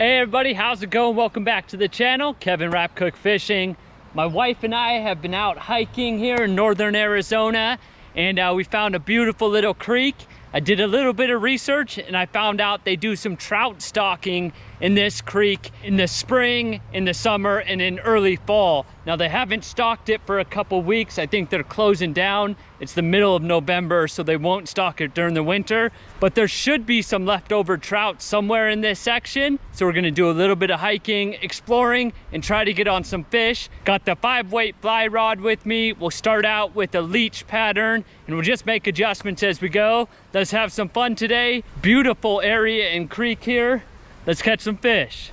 Hey everybody, how's it going? Welcome back to the channel, Kevin Rapkoch Fishing. My wife and I have been out hiking here in northern Arizona, and we found a beautiful little creek. I did a little bit of research and I found out they do some trout stocking in this creek in the spring, in the summer, and in early fall. Now they haven't stocked it for a couple weeks. I think they're closing down. It's the middle of November, so they won't stock it during the winter, but there should be some leftover trout somewhere in this section. So we're gonna do a little bit of hiking, exploring, and try to get on some fish. Got the 5-weight fly rod with me. We'll start out with a leech pattern and we'll just make adjustments as we go. Let's have some fun today. Beautiful area and creek here. Let's catch some fish.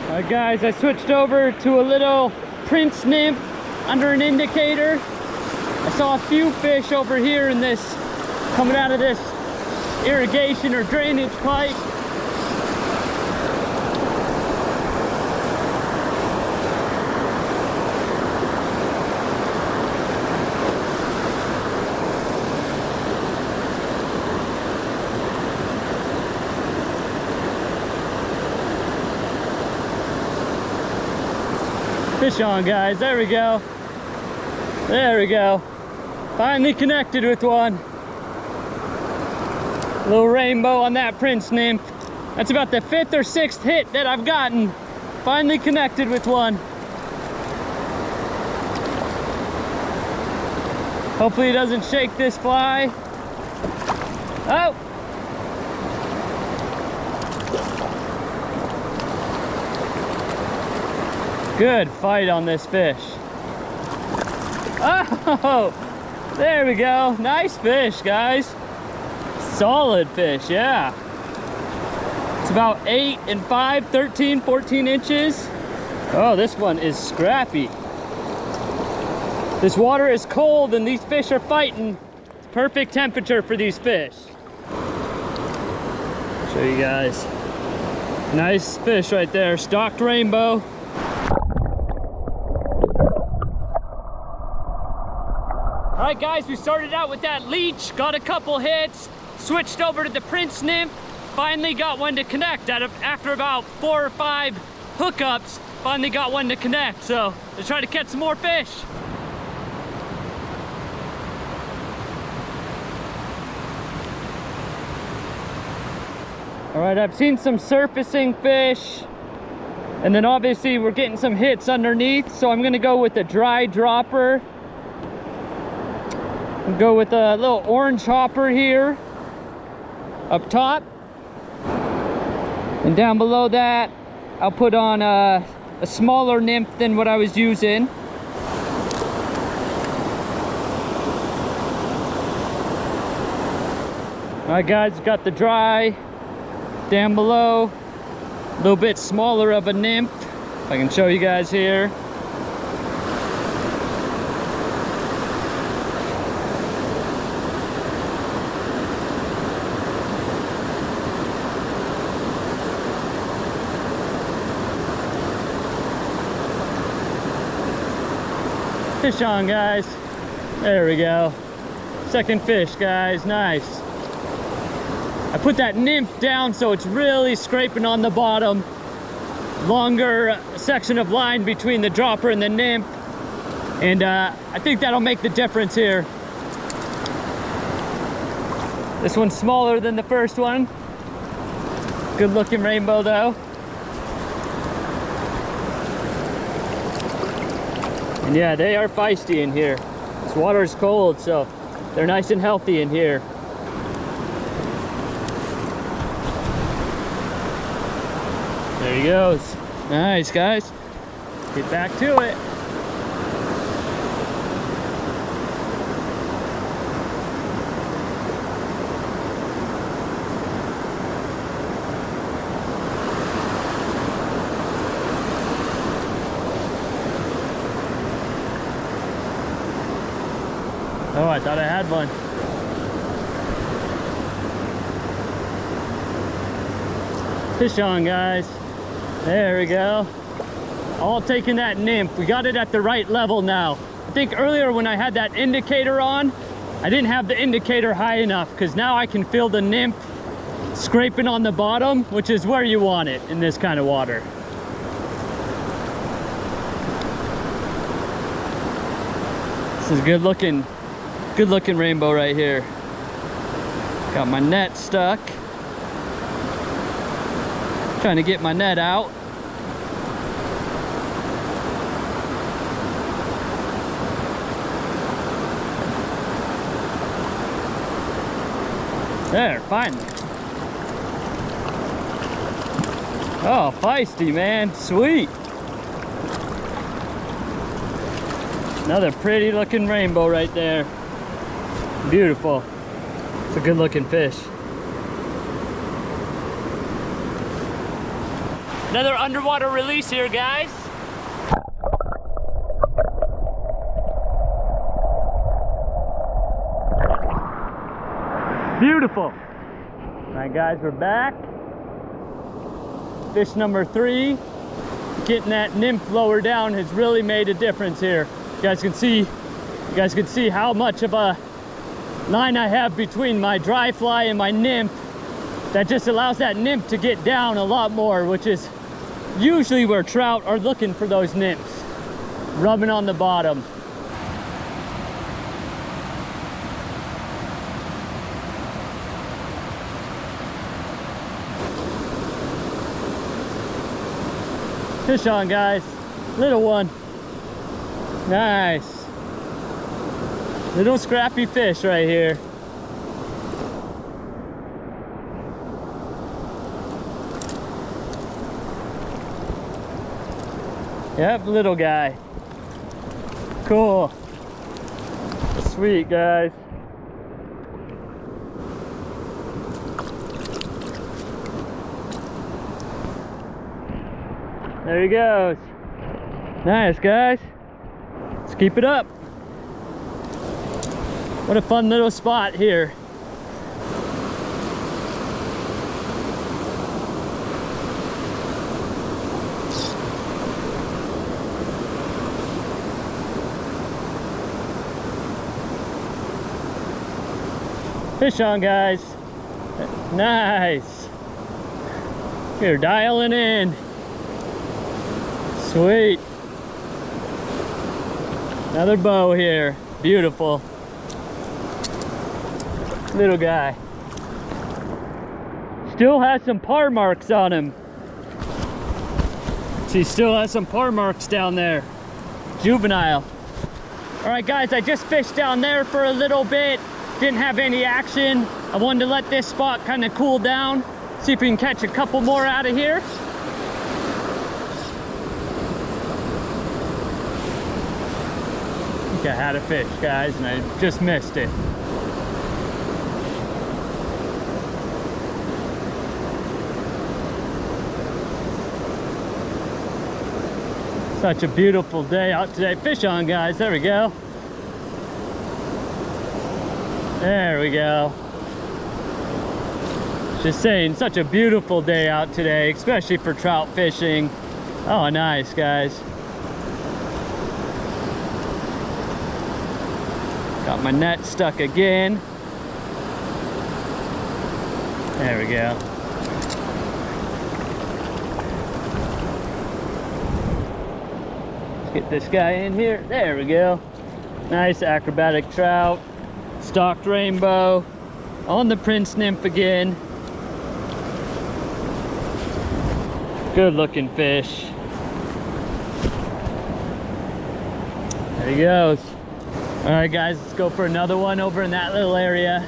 All right guys, I switched over to a little Prince nymph under an indicator. I saw a few fish over here in this, coming out of this irrigation or drainage pipe. Fish on, guys. There we go. There we go. Finally connected with one. Little rainbow on that Prince nymph. That's about the 5th or 6th hit that I've gotten. Finally connected with one. Hopefully it doesn't shake this fly. Oh! Good fight on this fish. Oh, there we go. Nice fish, guys. Solid fish, yeah. It's about 8 and 5, 13, 14 inches. Oh, this one is scrappy. This water is cold and these fish are fighting. It's perfect temperature for these fish. Show you guys. Nice fish right there, stocked rainbow. All right guys, we started out with that leech, got a couple hits, switched over to the Prince nymph, finally got one to connect after about 4 or 5 hookups, finally got one to connect. So let's try to catch some more fish. All right, I've seen some surfacing fish, and then obviously we're getting some hits underneath, so I'm gonna go with a dry dropper. We'll go with a little orange hopper here up top, and down below that I'll put on a smaller nymph than what I was using. All right guys, got the dry down below, a little bit smaller of a nymph, if I can show you guys here. Fish on, guys. There we go. Second fish, guys. Nice. I put that nymph down so it's really scraping on the bottom. Longer section of line between the dropper and the nymph. And I think that'll make the difference here. This one's smaller than the first one. Good looking rainbow though. And yeah, they are feisty in here. This water is cold, so they're nice and healthy in here. There he goes. Nice, guys. Get back to it. Oh, I thought I had one. Fish on, guys. There we go. all taking that nymph. We got it at the right level now. I think earlier when I had that indicator on, I didn't have the indicator high enough, because now I can feel the nymph scraping on the bottom, which is where you want it in this kind of water. This is good looking rainbow right here. Got my net stuck. Trying to get my net out. There, finally. Oh, feisty, man. Sweet. Another pretty looking rainbow right there. Beautiful. It's a good looking fish. Another underwater release here, guys. Beautiful. All right, guys, we're back. Fish number 3. Getting that nymph lower down has really made a difference here. You guys can see how much of a line I have between my dry fly and my nymph. That just allows that nymph to get down a lot more, which is usually where trout are looking for those nymphs, rubbing on the bottom. Fish on, guys. Little one. Nice. Little scrappy fish right here. Yep, little guy. Cool. Sweet, guys. There he goes. Nice, guys. Let's keep it up. What a fun little spot here. Fish on, guys. Nice. You're dialing in. Sweet. Another bow here. Beautiful. Little guy. Still has some par marks on him. See, still has some par marks down there. Juvenile. All right, guys, I just fished down there for a little bit. Didn't have any action. I wanted to let this spot kind of cool down. See if we can catch a couple more out of here. I think I had a fish, guys, and I just missed it. Such a beautiful day out today. Fish on, guys. There we go. There we go. Just saying, such a beautiful day out today, especially for trout fishing. Oh, nice, guys. Got my net stuck again. There we go. Let's get this guy in here. There we go. Nice acrobatic trout. Stalked rainbow. On the Prince nymph again. Good looking fish. There he goes. All right, guys, let's go for another one over in that little area.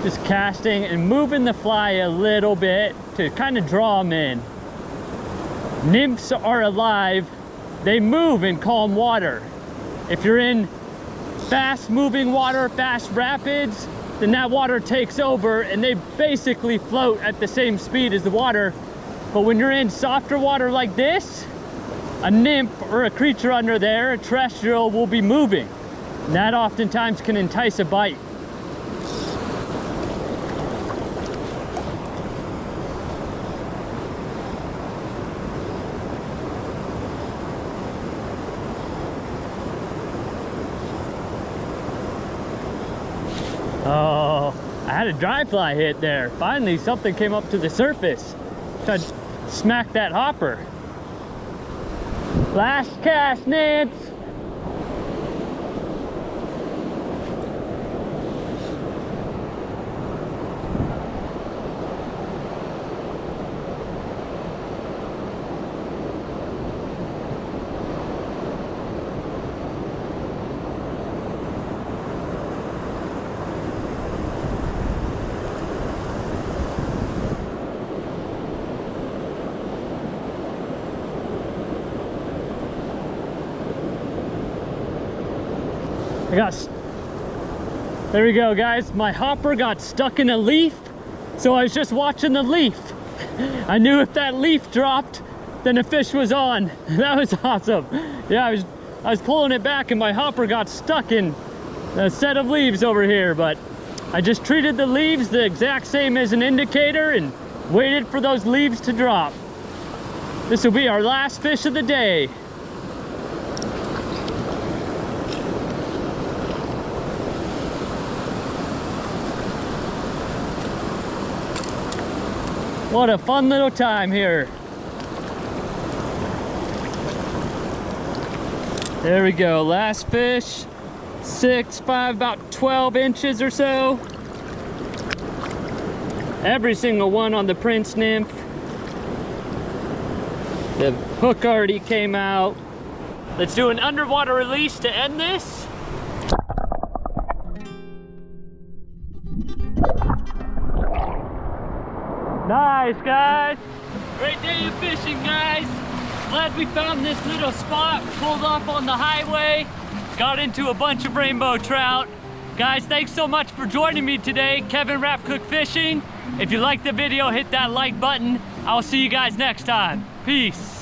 Just casting and moving the fly a little bit to kind of draw them in. Nymphs are alive. They move in calm water. If you're in fast moving water, fast rapids, then that water takes over and they basically float at the same speed as the water. But when you're in softer water like this, a nymph or a creature under there, a terrestrial, will be moving. And that oftentimes can entice a bite. had a dry fly hit there. Finally, something came up to the surface. Tried to smack that hopper. Last cast, Nance. There we go, guys. My hopper got stuck in a leaf, so I was just watching the leaf. I knew if that leaf dropped, then the fish was on. That was awesome. Yeah, I was pulling it back and my hopper got stuck in a set of leaves over here, but I just treated the leaves the exact same as an indicator and waited for those leaves to drop. This will be our last fish of the day. What a fun little time here. There we go, last fish. 6'5", about 12 inches or so. Every single one on the Prince Nymph. The hook already came out. Let's do an underwater release to end this. Nice, guys. Great day of fishing, guys. Glad we found this little spot, pulled up on the highway, got into a bunch of rainbow trout. Guys, thanks so much for joining me today. Kevin Rapkoch Fishing. If you liked the video, hit that like button. I'll see you guys next time. Peace.